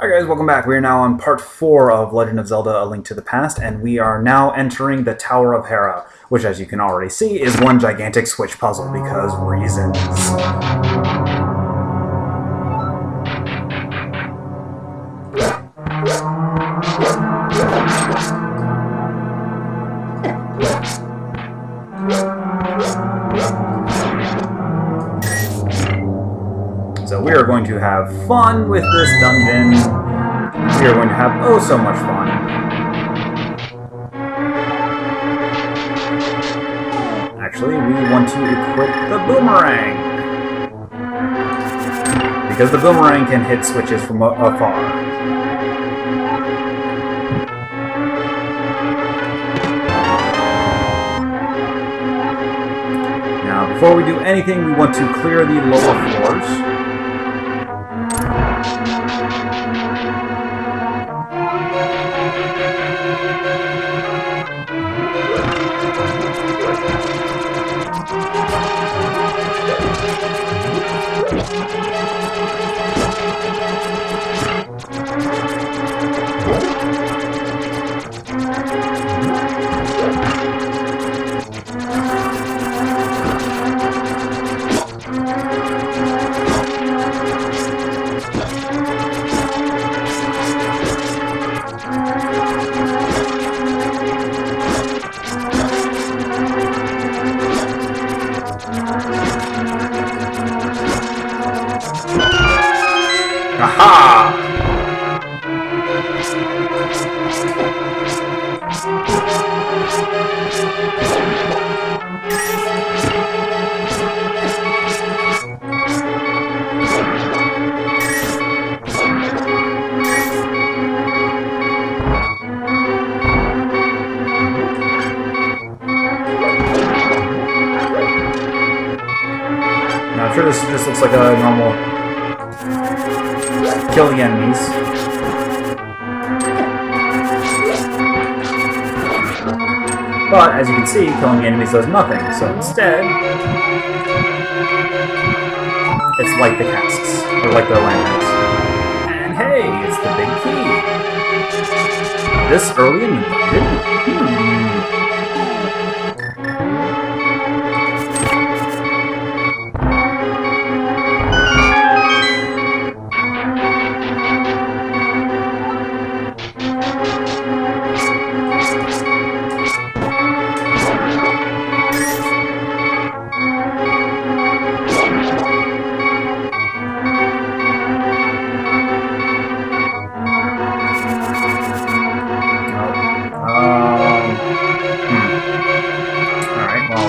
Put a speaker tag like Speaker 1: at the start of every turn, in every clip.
Speaker 1: Hi guys, welcome back. We are now on part 4 of Legend of Zelda: A Link to the Past, and we are now entering the Tower of Hera, which, as you can already see, is one gigantic Switch puzzle because reasons. So we are going to have fun with this dungeon. We are going to have oh so much fun. Actually, we want to equip the boomerang. Because the boomerang can hit switches from afar. Now, before we do anything, we want to clear the lower floors. Aha! Now, I'm sure this just looks like a normal kill the enemies. But, as you can see, killing the enemies does nothing, so instead, it's like the casks, or like the lanterns. And hey, it's the big key! This early in the dungeon?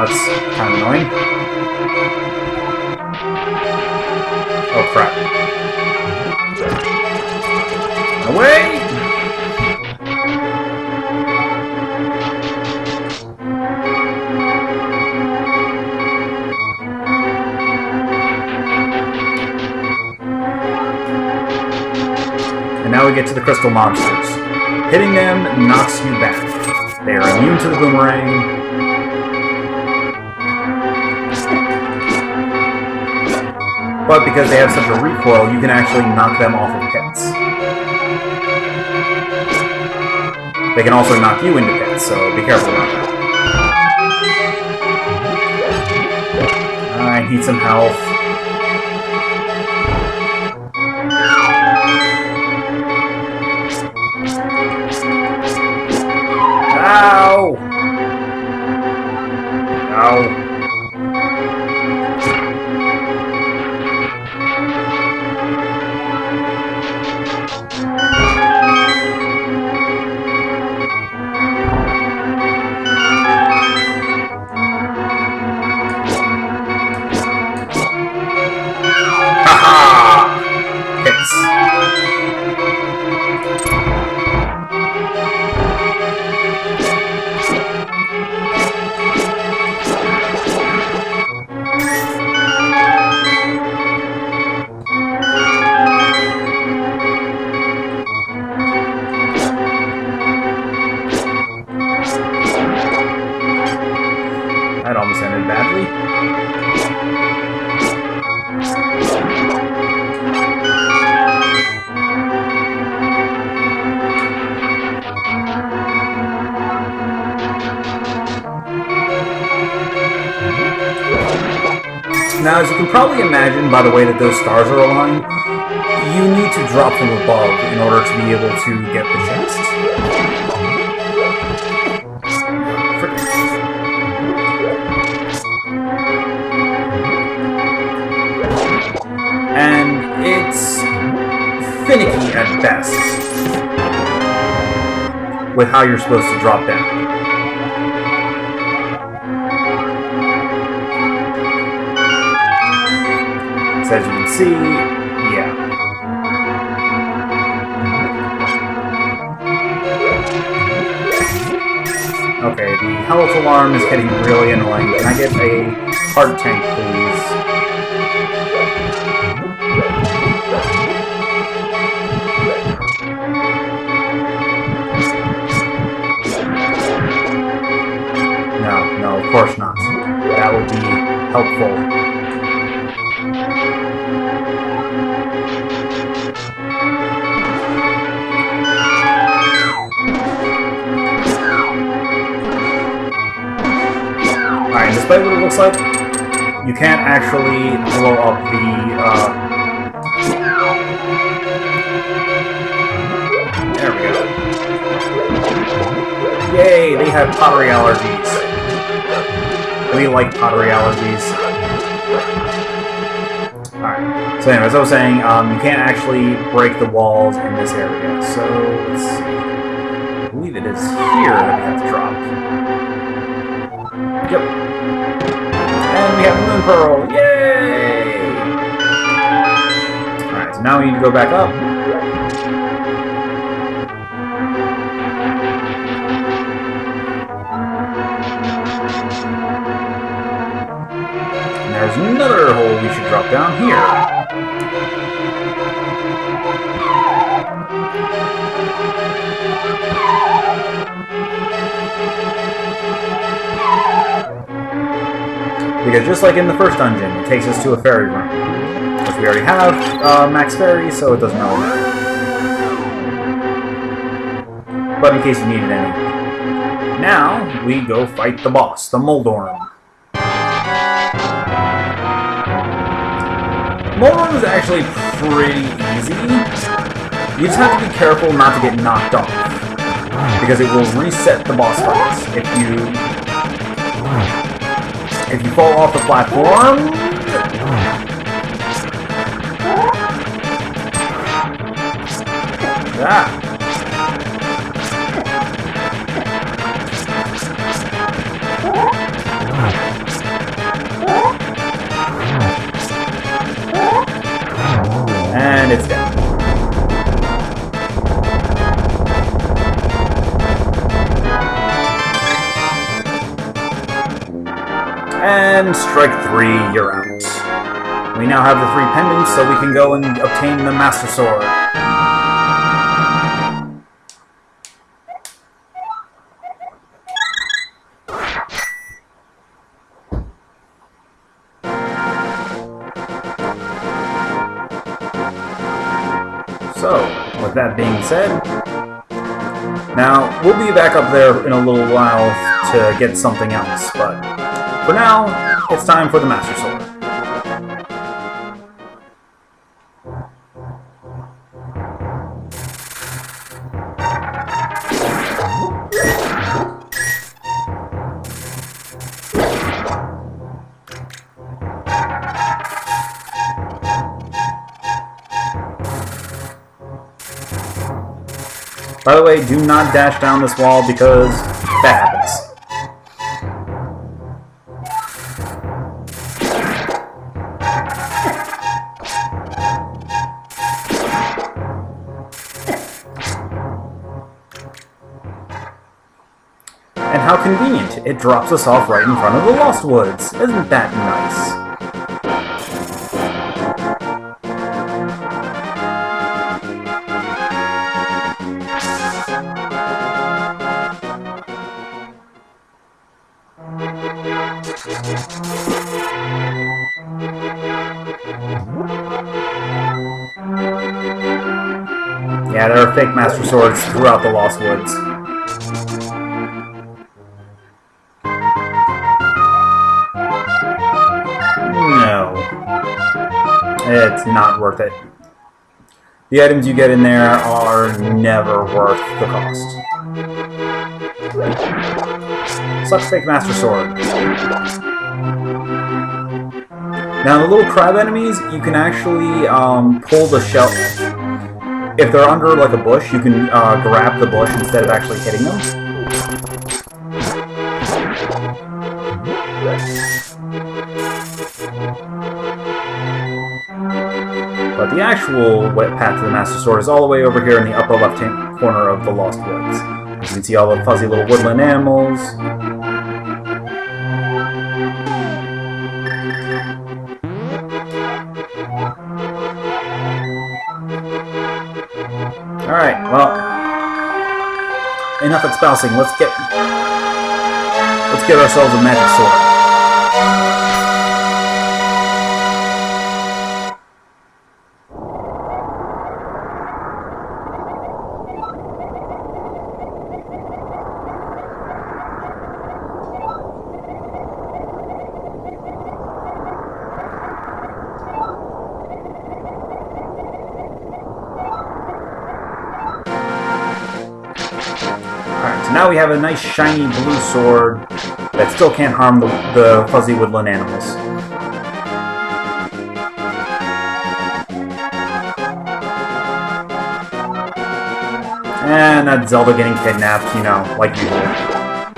Speaker 1: That's kind of annoying. Oh crap. Away! And now we get to the crystal monsters. Hitting them knocks you back. They are immune to the boomerang. But because they have such a recoil, you can actually knock them off of pits. They can also knock you into pits, so be careful about that. I need some health. Ow! Ow. That almost ended badly. probably imagine by the way that those stars are aligned, you need to drop from above in order to be able to get the chest. And it's finicky at best with how you're supposed to drop down. So as you can see, yeah. Okay, the health alarm is getting really annoying. Can I get a heart tank, please? No, of course not. That would be helpful. Alright, despite what it looks like, you can't actually blow up the, there we go. Yay, they have pottery allergies. We like pottery allergies. Alright, so anyways, as I was saying, you can't actually break the walls in this area. So, let's see. I believe it is here that we have to drop. Yep. And we have the Moon Pearl! Yay! Alright, so now we need to go back up. And there's another hole we should drop down here. Because just like in the first dungeon, it takes us to a fairy room. Which we already have max fairies, so it doesn't really matter. But in case you needed any. Now, we go fight the boss, the Moldorm. Moldorm is actually pretty easy. You just have to be careful not to get knocked off. Because it will reset the boss fights. If you fall off the platform... Ah. And it's dead. And strike 3, you're out. We now have the 3 pendants, so we can go and obtain the Master Sword. So, with that being said, now we'll be back up there in a little while to get something else, but for now, it's time for the Master Sword. By the way, do not dash down this wall because that happens. And how convenient, it drops us off right in front of the Lost Woods. Isn't that nice? Yeah, there are fake Master Swords throughout the Lost Woods. No. it's not worth it. The items you get in there are never worth the cost. Suck Fake Master Sword. Now, the little crab enemies, you can actually pull the shell. If they're under like a bush, you can grab the bush instead of actually hitting them. But the actual path to the Master Sword is all the way over here in the upper left-hand corner of the Lost Woods. You can see all the fuzzy little woodland animals. Alright, well, enough espousing. Let's get ourselves a magic sword. Now we have a nice shiny blue sword that still can't harm the fuzzy woodland animals. And that's Zelda getting kidnapped, you know, like usual.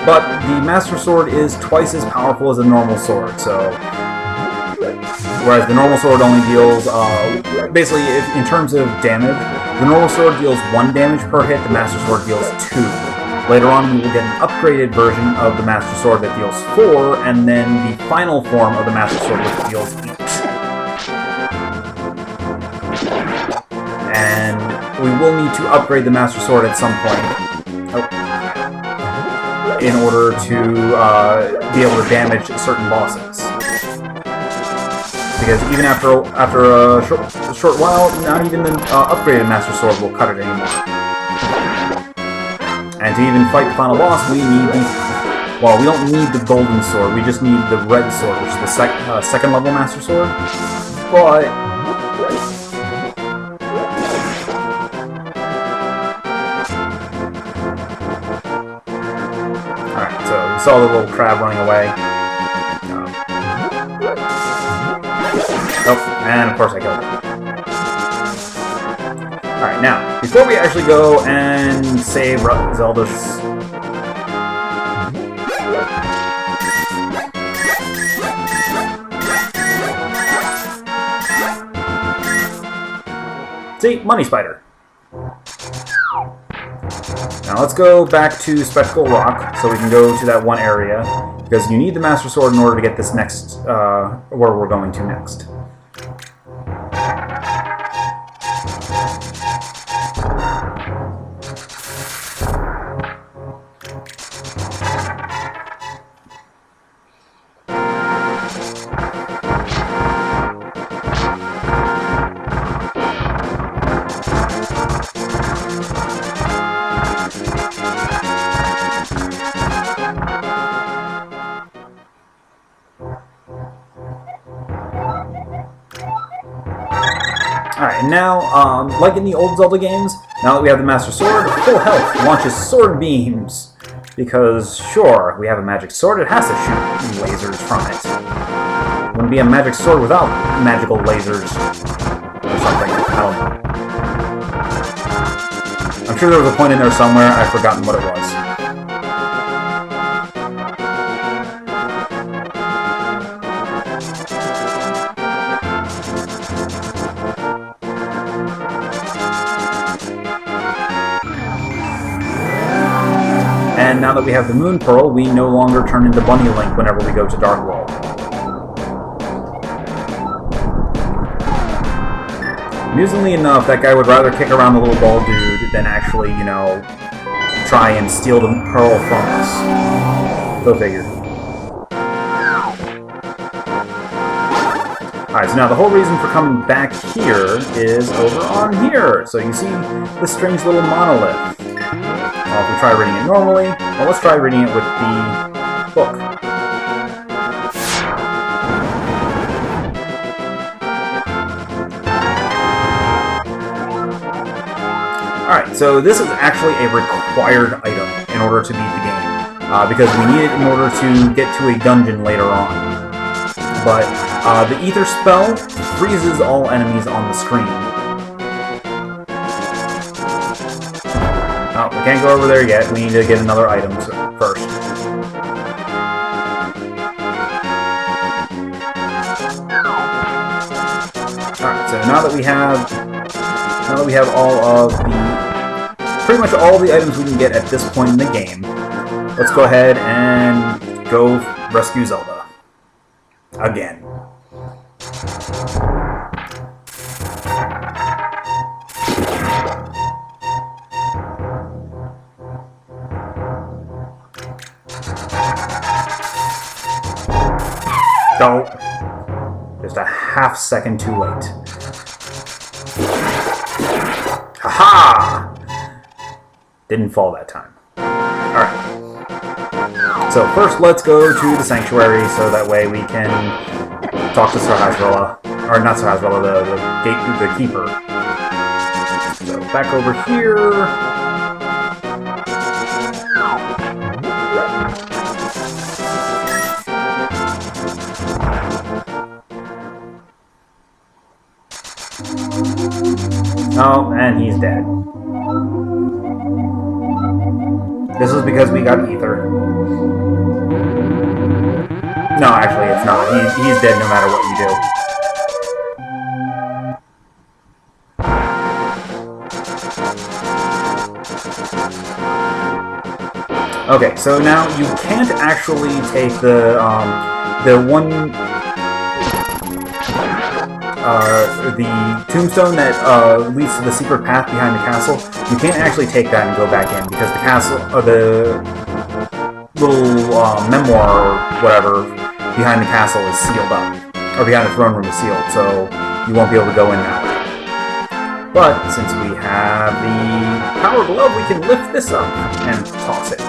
Speaker 1: But the Master Sword is twice as powerful as a normal sword, so... Whereas the normal sword only deals, basically, in terms of damage, the normal sword deals 1 damage per hit, the Master Sword deals 2. Later on, we will get an upgraded version of the Master Sword that deals 4, and then the final form of the Master Sword which deals 8. And we will need to upgrade the Master Sword at some point in order to be able to damage certain bosses. Because even after a short while, not even the upgraded Master Sword will cut it anymore. And to even fight the final boss, we need the... Well, we don't need the golden sword, we just need the red sword, which is the second level Master Sword. But... Alright, so we saw the little crab running away. Oh, and of course I killed it. Alright, now, before we actually go and save Zelda's... See? Money Spider. Now let's go back to Spectacle Rock, so we can go to that one area, because you need the Master Sword in order to get this next, where we're going to next. Alright, and now, like in the old Zelda games, now that we have the Master Sword, full health launches sword beams. Because, sure, we have a magic sword, it has to shoot lasers from it. It wouldn't be a magic sword without magical lasers. Or something, I don't know. I'm sure there was a point in there somewhere, I've forgotten what it was. And now that we have the Moon Pearl, we no longer turn into Bunny Link whenever we go to Dark World. Amusingly enough, that guy would rather kick around the little ball dude than actually, you know, try and steal the pearl from us. Go figure. Alright, so now the whole reason for coming back here is over on here. So you see this strange little monolith. If we try reading it normally, well, let's try reading it with the book. Alright, so this is actually a required item in order to beat the game. Because we need it in order to get to a dungeon later on. But the Ether spell freezes all enemies on the screen. Oh, we can't go over there yet. We need to get another item first. Alright, so now that we have all of pretty much all the items we can get at this point in the game, let's go ahead and go rescue Zelda. Again. Oh. Just a half second too late. Haha! Didn't fall that time. Alright. So first let's go to the Sanctuary so that way we can talk to Sir Hazrilla. Or not Sir Hazrilla, the Keeper. So back over here. Oh, and he's dead. This is because we got Ether. No, actually, it's not. He's dead no matter what you do. Okay, so now you can't actually take the tombstone that leads to the secret path behind the castle. You can't actually take that and go back in because the castle, the little memoir or whatever behind the castle is sealed up, or behind the throne room is sealed, so you won't be able to go in that way. But since we have the power glove, we can lift this up and toss it.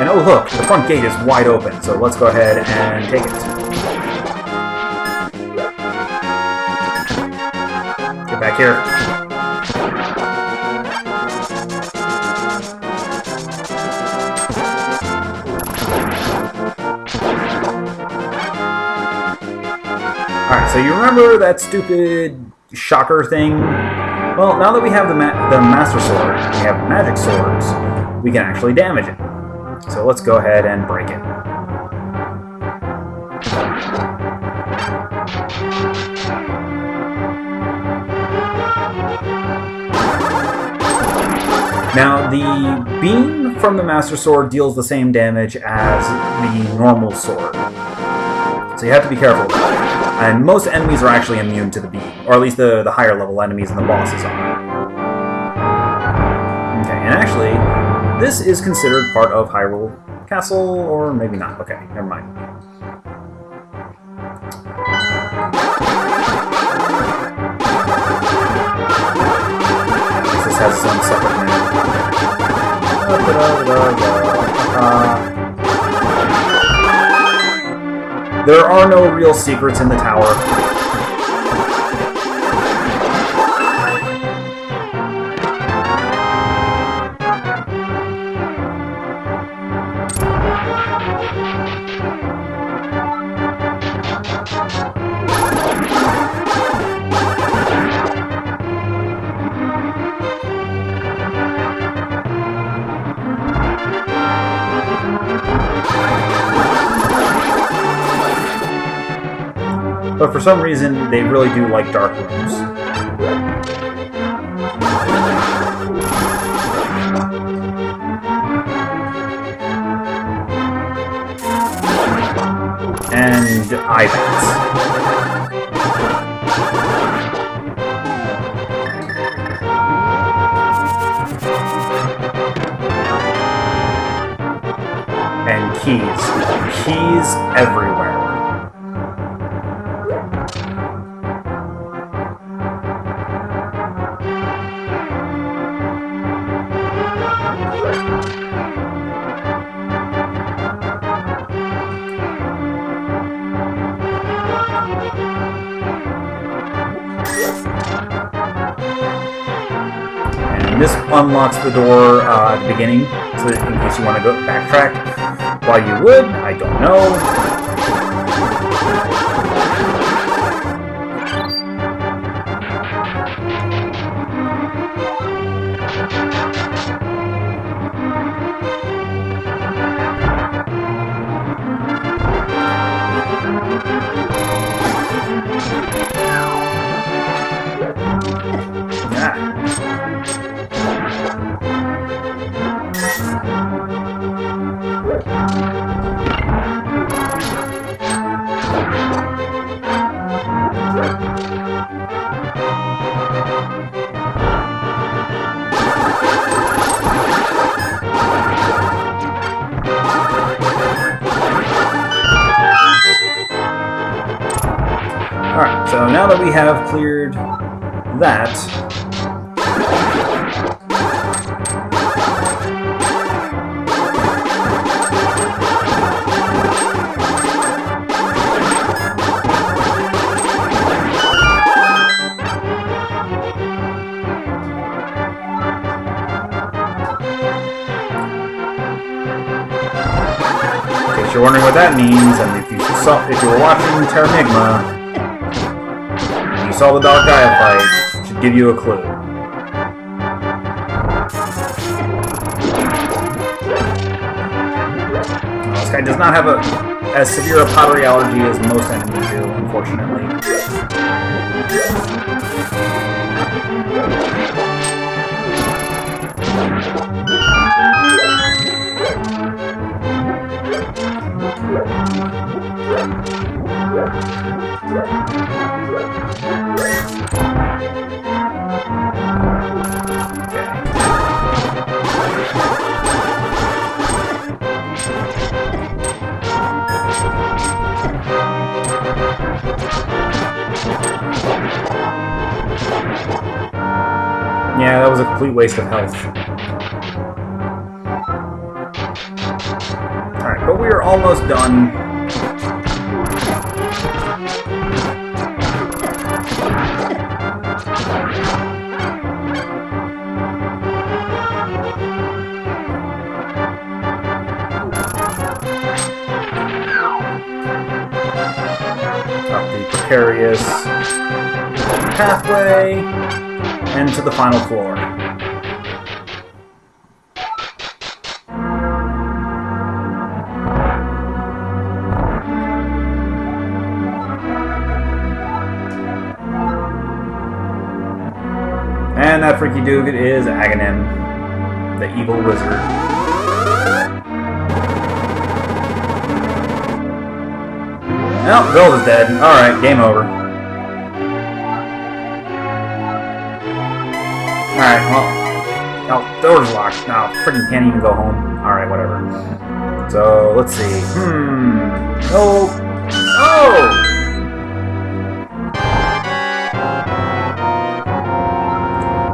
Speaker 1: And oh look, the front gate is wide open, so let's go ahead and take it. Get back here. Alright, so you remember that stupid shocker thing? Well, now that we have the Master Sword, and we have magic swords, we can actually damage it. So let's go ahead and break it. Now, the beam from the Master Sword deals the same damage as the normal sword. So you have to be careful with that. And most enemies are actually immune to the beam, or at least the higher level enemies and the bosses are. Okay, and actually, this is considered part of Hyrule Castle, or maybe not. Okay, never mind. This has its own separate menu. There are no real secrets in the tower. But for some reason, they really do like dark rooms. And items. And keys. Keys everywhere. And this unlocks the door at the beginning, so that in case you want to go backtrack. Why you would, I don't know. Alright, so now that we have cleared that, in case you're wondering what that means, and if you were watching Technomagus, you saw the Dark Gaia fight, should give you a clue. This guy does not have as severe a pottery allergy as most enemies do, unfortunately. Yeah, that was a complete waste of health. Alright, but we are almost done. Up the precarious pathway, and to the final floor. And that freaky dude is Aghanim, the evil wizard. Oh, Zelda's dead. Alright, game over. Alright, well... Oh, door's locked. No, freaking can't even go home. Alright, whatever. So, let's see. Oh! Oh!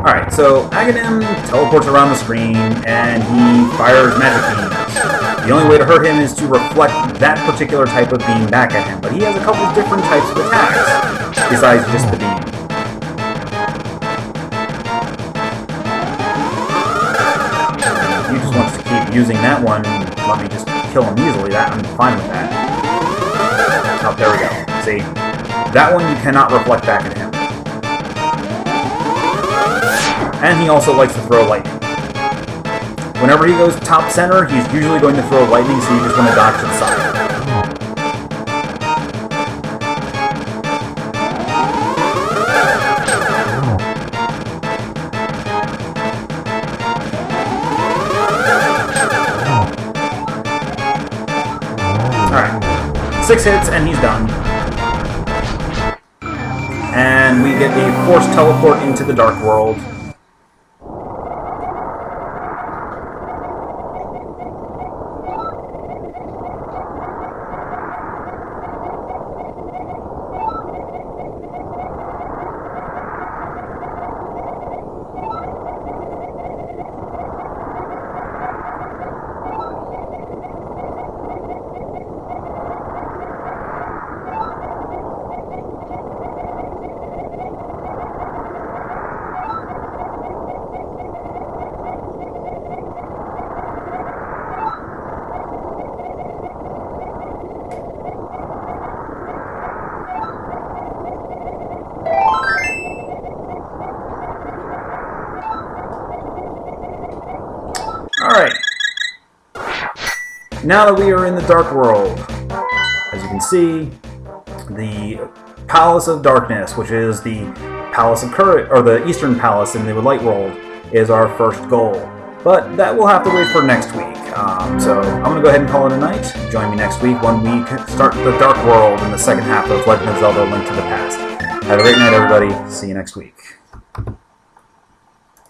Speaker 1: Alright, so Aghanim teleports around the screen, and he fires magic beams. The only way to hurt him is to reflect that particular type of beam back at him, but he has a couple different types of attacks, besides just the beam. If he just wants to keep using that one, let me just kill him easily, I'm fine with that. Oh, there we go. See? That one you cannot reflect back at him. And he also likes to throw lightning. Whenever he goes top center, he's usually going to throw lightning, so you just want to dodge to the side. Alright. 6 hits, and he's done. And we get a forced teleport into the Dark World. now that we are in the Dark World, as you can see, the Palace of Darkness, which is the Palace of Courage, or the Eastern Palace in the Light World, is our first goal. But that will have to wait for next week. So I'm going to go ahead and call it a night. Join me next week when we start the Dark World in the second half of Legend of Zelda: Link to the Past. Have a great night, everybody. See you next week.